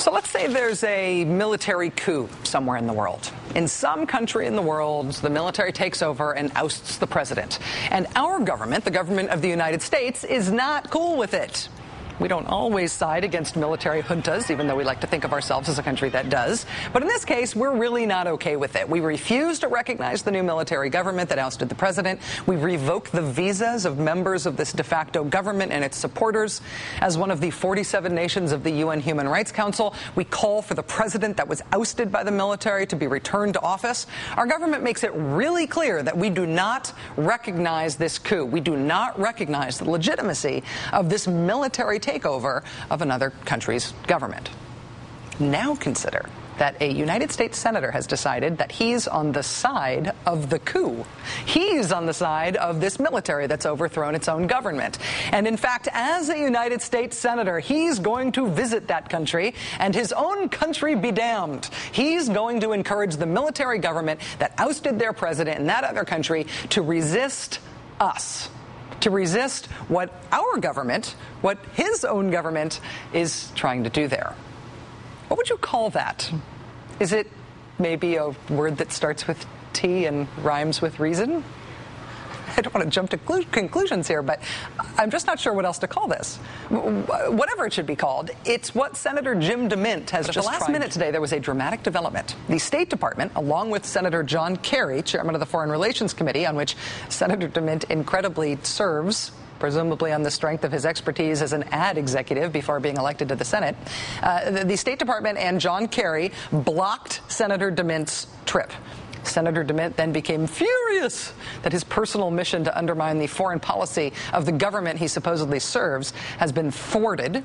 So let's say there's a military coup somewhere in the world. In some country in the world, the military takes over and ousts the president. And our government, the government of the United States, is not cool with it. We don't always side against military juntas, even though we like to think of ourselves as a country that does. But in this case, we're really not okay with it. We refuse to recognize the new military government that ousted the president. We revoke the visas of members of this de facto government and its supporters. As one of the 47 nations of the UN Human Rights Council, we call for the president that was ousted by the military to be returned to office. Our government makes it really clear that we do not recognize this coup. We do not recognize the legitimacy of this military takeover of another country's government. Now consider that a United States senator has decided that he's on the side of the coup. He's on the side of this military that's overthrown its own government. And in fact, as a United States senator, he's going to visit that country, and his own country be damned. He's going to encourage the military government that ousted their president in that other country to resist us. To resist what our government, what his own government is trying to do there. What would you call that? Is it maybe a word that starts with T and rhymes with reason? I don't want to jump to conclusions here, but I'm just not sure what else to call this. Whatever it should be called, it's what Senator Jim DeMint has just tried. At the last minute today, there was a dramatic development. The State Department, along with Senator John Kerry, chairman of the Foreign Relations Committee, on which Senator DeMint incredibly serves, presumably on the strength of his expertise as an ad executive before being elected to the Senate, the State Department and John Kerry blocked Senator DeMint's trip. Senator DeMint then became furious that his personal mission to undermine the foreign policy of the government he supposedly serves has been thwarted.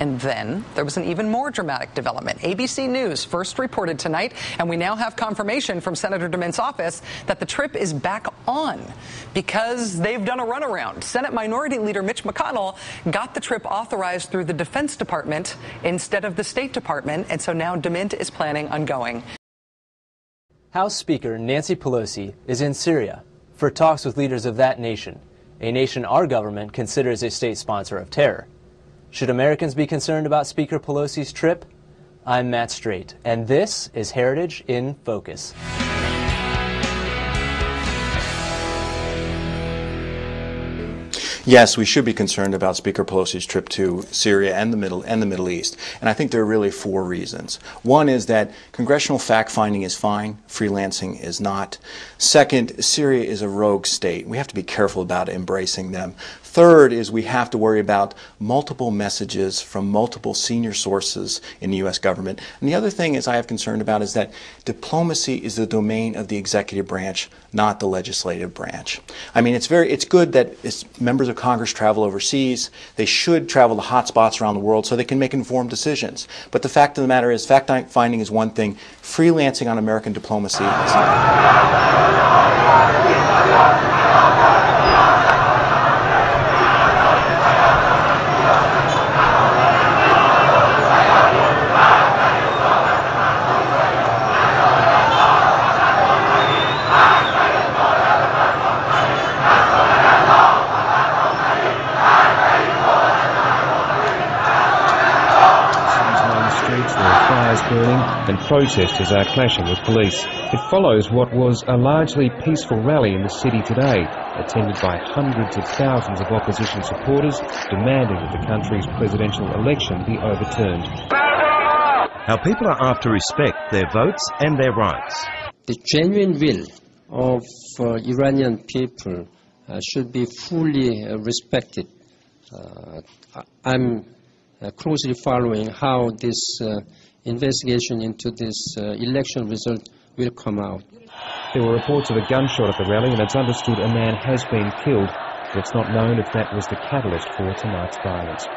And then there was an even more dramatic development. ABC News first reported tonight, and we now have confirmation from Senator DeMint's office that the trip is back on because they've done a runaround. Senate Minority Leader Mitch McConnell got the trip authorized through the Defense Department instead of the State Department, and so now DeMint is planning on going. House Speaker Nancy Pelosi is in Syria for talks with leaders of that nation, a nation our government considers a state sponsor of terror. Should Americans be concerned about Speaker Pelosi's trip? I'm Matt Straight, and this is Heritage in Focus. Yes, we should be concerned about Speaker Pelosi's trip to Syria and the Middle East. And I think there are really four reasons. One is that congressional fact-finding is fine, freelancing is not. Second, Syria is a rogue state. We have to be careful about embracing them. Third is we have to worry about multiple messages from multiple senior sources in the U.S. government. And the other thing is I have concern about is that diplomacy is the domain of the executive branch, not the legislative branch. I mean, it's good that members of Congress travel overseas. They should travel to hot spots around the world so they can make informed decisions. But the fact of the matter is, fact-finding is one thing. Freelancing on American diplomacy is another. Burning and protesters are clashing with police. It follows what was a largely peaceful rally in the city today, attended by hundreds of thousands of opposition supporters demanding that the country's presidential election be overturned. Our people are after respect their votes and their rights. The genuine will of Iranian people should be fully respected. I'm closely following how this investigation into this election result will come out. There were reports of a gunshot at the rally, and it's understood a man has been killed, but it's not known if that was the catalyst for tonight's violence.